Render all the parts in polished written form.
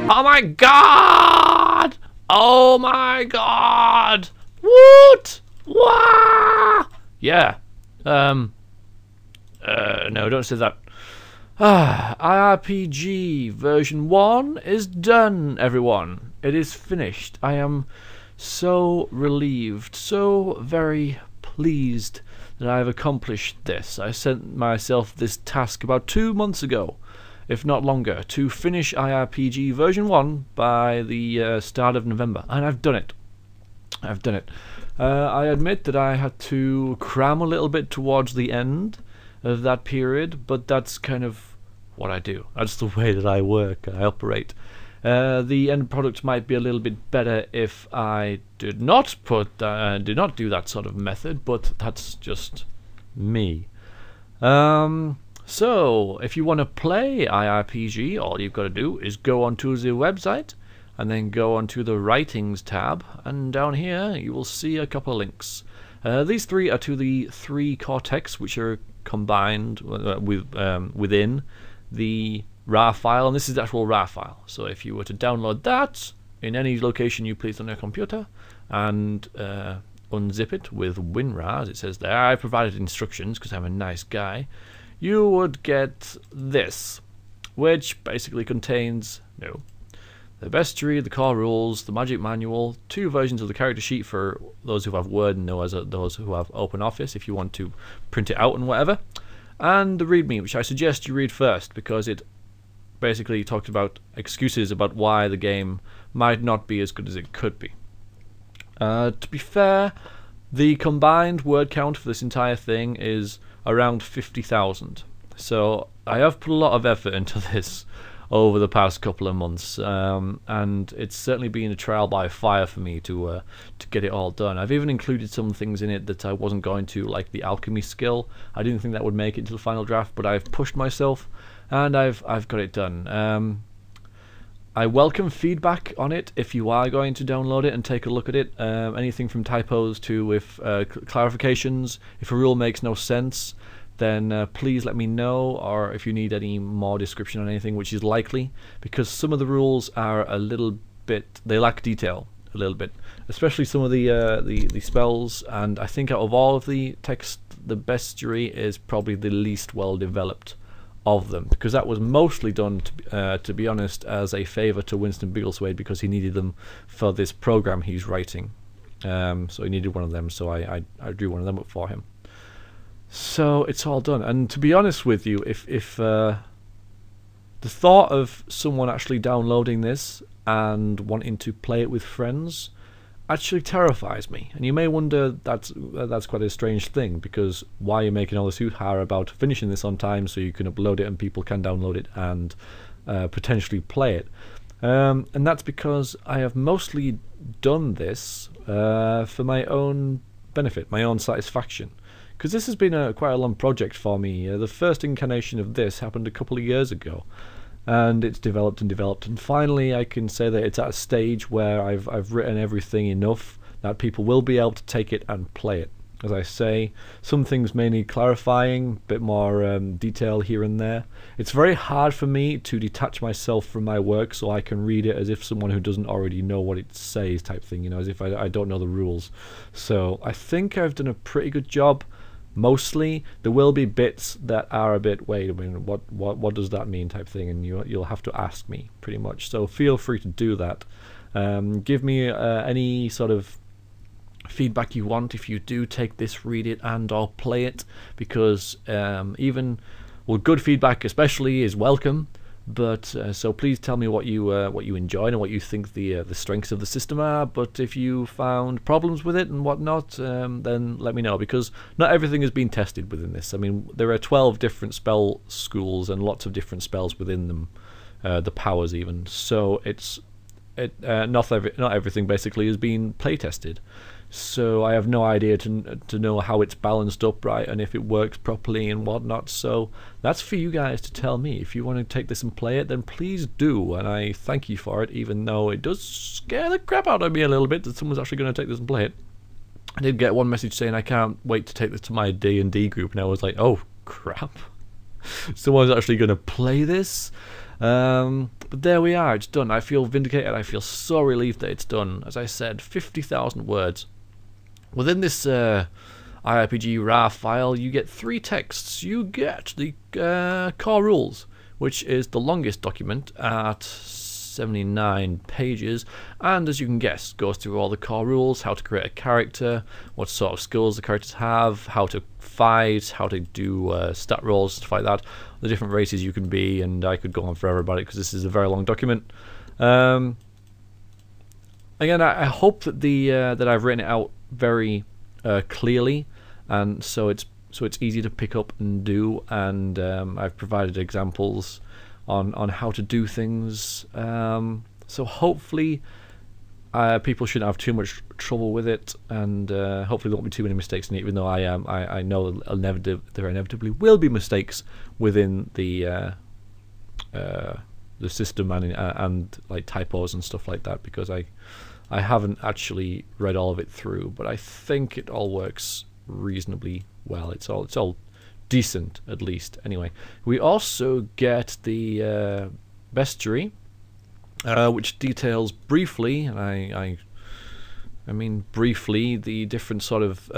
Oh my god! Oh my god! What? Wah! Yeah. No, don't say that. IRPG version 1 is done, everyone. It is finished. I am so relieved, so very pleased that I have accomplished this. I sent myself this task about 2 months ago, if not longer, to finish IRPG version 1 by the start of November, and I've done it. I've done it. I admit that I had to cram a little bit towards the end of that period, but that's kind of what I do. That's the way that I work, I operate. The end product might be a little bit better if I did not do that sort of method, but that's just me. So if you want to play IRPG, all you've got to do is go onto the website and then go onto the writings tab, and down here you will see a couple of links. These three are to the 3 core texts which are combined within the RAR file, and this is the actual RAR file. So if you were to download that in any location you please on your computer and unzip it with WinRAR, as it says there, I provided instructions because I'm a nice guy, you would get this, which basically contains the bestiary, the core rules, the magic manual, 2 versions of the character sheet for those who have Word and those who have OpenOffice if you want to print it out and whatever, and the README, which I suggest you read first because it basically talked about excuses about why the game might not be as good as it could be. To be fair, the combined word count for this entire thing is around 50,000, so I have put a lot of effort into this over the past couple of months, and it's certainly been a trial by fire for me to get it all done. I've even included some things in it that I wasn't going to, like the alchemy skill. I didn't think that would make it to the final draft, but I've pushed myself and I've got it done. I welcome feedback on it if you are going to download it and take a look at it. Anything from typos to if clarifications. If a rule makes no sense, then please let me know, or if you need any more description on anything, which is likely, because some of the rules are a little bit, they lack detail a little bit, especially some of the spells, and I think out of all of the text, the bestiary is probably the least well developed of them, because that was mostly done, to be honest, as a favour to Winston Biggleswade, because he needed them for this program he's writing. So he needed one of them, so I drew one of them up for him. So it's all done, and to be honest with you, if the thought of someone actually downloading this and wanting to play it with friends actually terrifies me. And you may wonder that's quite a strange thing, because why are you making all this hoo-ha about finishing this on time so you can upload it and people can download it and potentially play it? And that's because I have mostly done this for my own benefit, my own satisfaction. Because this has been quite a long project for me. The first incarnation of this happened a couple of years ago, and it's developed and developed, and finally I can say that it's at a stage where I've written everything enough that people will be able to take it and play it. As I say, some things may need clarifying, a bit more detail here and there. It's very hard for me to detach myself from my work so I can read it as if someone who doesn't already know what it says type thing, you know, as if I don't know the rules. So I think I've done a pretty good job. Mostly, there will be bits that are a bit, wait a minute, what does that mean type thing, and you'll have to ask me, pretty much. So feel free to do that. Give me any sort of feedback you want if you do take this, read it, and or play it, because even, well, good feedback especially is welcome. But so please tell me what you enjoyed and what you think the strengths of the system are. But if you found problems with it and whatnot, then let me know, because not everything has been tested within this. I mean, there are 12 different spell schools and lots of different spells within them, the powers even. So not everything basically has been play tested. So I have no idea to know how it's balanced up right and if it works properly and whatnot. So that's for you guys to tell me. If you want to take this and play it, then please do, and I thank you for it, even though it does scare the crap out of me a little bit that someone's actually going to take this and play it. I did get one message saying I can't wait to take this to my D&D group, and I was like, oh crap. someone's actually going to play this. But there we are, it's done. I feel vindicated. I feel so relieved that it's done. As I said, 50,000 words. Within this IRPG RAR file, you get 3 texts. You get the core rules, which is the longest document at 79 pages, and as you can guess, goes through all the core rules, how to create a character, what sort of skills the characters have, how to fight, how to do stat rolls, stuff like that, the different races you can be, and I could go on forever about it because this is a very long document. Again, I hope that that I've written it out very clearly, and so it's easy to pick up and do, and I've provided examples on how to do things, so hopefully people shouldn't have too much trouble with it, and hopefully there won't be too many mistakes in it, even though I know there inevitably will be mistakes within the system and like typos and stuff like that, because I haven't actually read all of it through, but I think it all works reasonably well. It's all decent, at least. Anyway, we also get the bestiary, which details briefly, and I mean briefly, the different sort of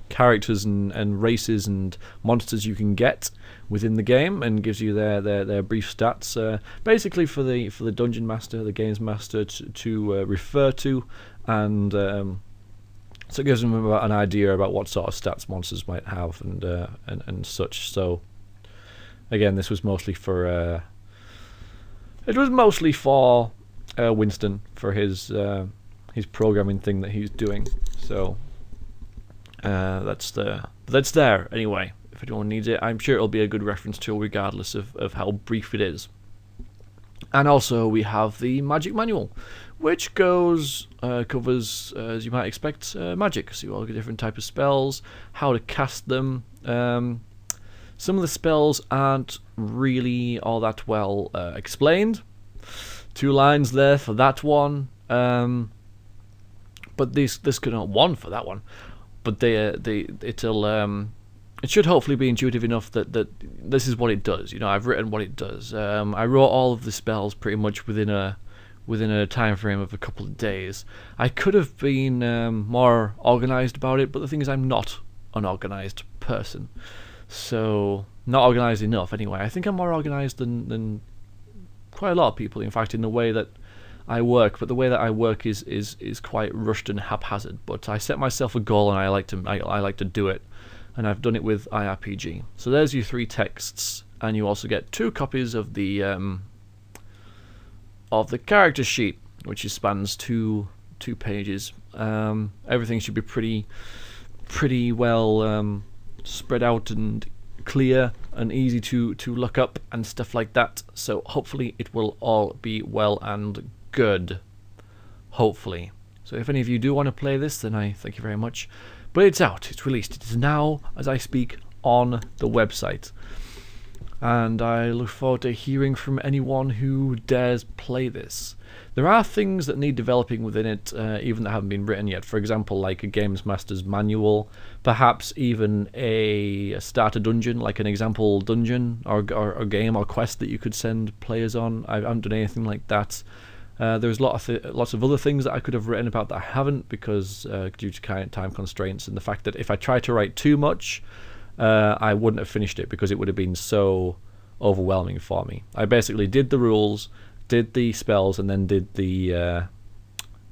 characters and races and monsters you can get within the game, and gives you their brief stats, basically for the dungeon master, the games master, to refer to, and so it gives them about an idea about what sort of stats monsters might have and such. So again, this was mostly for Winston, for his programming thing that he's doing. So that's there anyway. If anyone needs it, I'm sure it'll be a good reference tool regardless of how brief it is. And also we have the magic manual, which covers, as you might expect, magic. So all the different types of spells, how to cast them. Some of the spells aren't really all that well explained. 2 lines there for that one. But this could not 1 for that one. But it should hopefully be intuitive enough that this is what it does. You know, I've written what it does. I wrote all of the spells pretty much within a time frame of a couple of days. I could have been more organized about it, but the thing is, I'm not an organized person, so not organized enough anyway. I think I'm more organized than quite a lot of people, in fact, in the way that I work, but the way that I work is quite rushed and haphazard. But I set myself a goal, and I like to do it, and I've done it with IRPG. So there's your 3 texts, and you also get 2 copies of the character sheet, which spans two pages. Everything should be pretty well spread out and clear and easy to look up and stuff like that. So hopefully it will all be well and good. Hopefully. So if any of you do want to play this, then I thank you very much. But it's out, it's released, it is now, as I speak, on the website. And I look forward to hearing from anyone who dares play this. There are things that need developing within it, even that haven't been written yet. For example, like a Games Master's manual, perhaps even a starter dungeon, like an example dungeon or game or quest that you could send players on. I haven't done anything like that. There's lots of other things that I could have written about that I haven't, because due to kind of time constraints and the fact that if I try to write too much, I wouldn't have finished it, because it would have been so overwhelming for me. I basically did the rules, did the spells, and then did the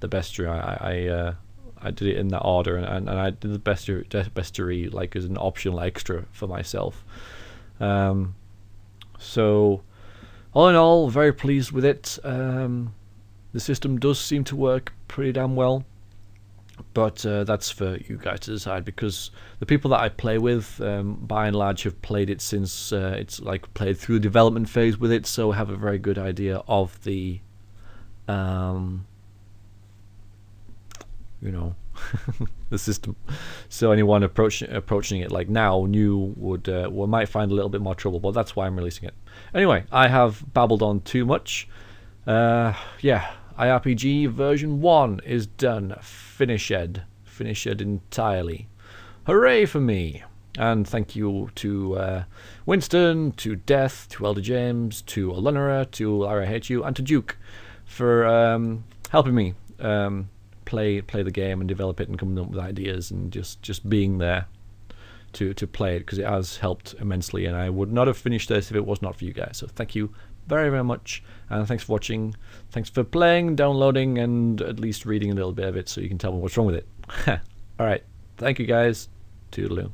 bestiary. I did it in that order, and I did the bestiary like as an optional extra for myself. So all in all, very pleased with it. The system does seem to work pretty damn well, but that's for you guys to decide, because the people that I play with, by and large, have played it since it's like played through the development phase with it, so have a very good idea of the you know, the system. So anyone approaching it like now new might find a little bit more trouble, but that's why I'm releasing it. Anyway, I have babbled on too much. Yeah, IRPG version 1 is done. Finished entirely. Hooray for me. And thank you to Winston, to Death, to Elder James, to Alunara, to Lara Hate You, and to Duke for helping me play the game and develop it and coming up with ideas and just being there to play it, because it has helped immensely, and I would not have finished this if it was not for you guys. So thank you very, very much, and thanks for watching. Thanks for playing, downloading, and at least reading a little bit of it so you can tell me what's wrong with it. Alright, thank you guys. Toodaloo.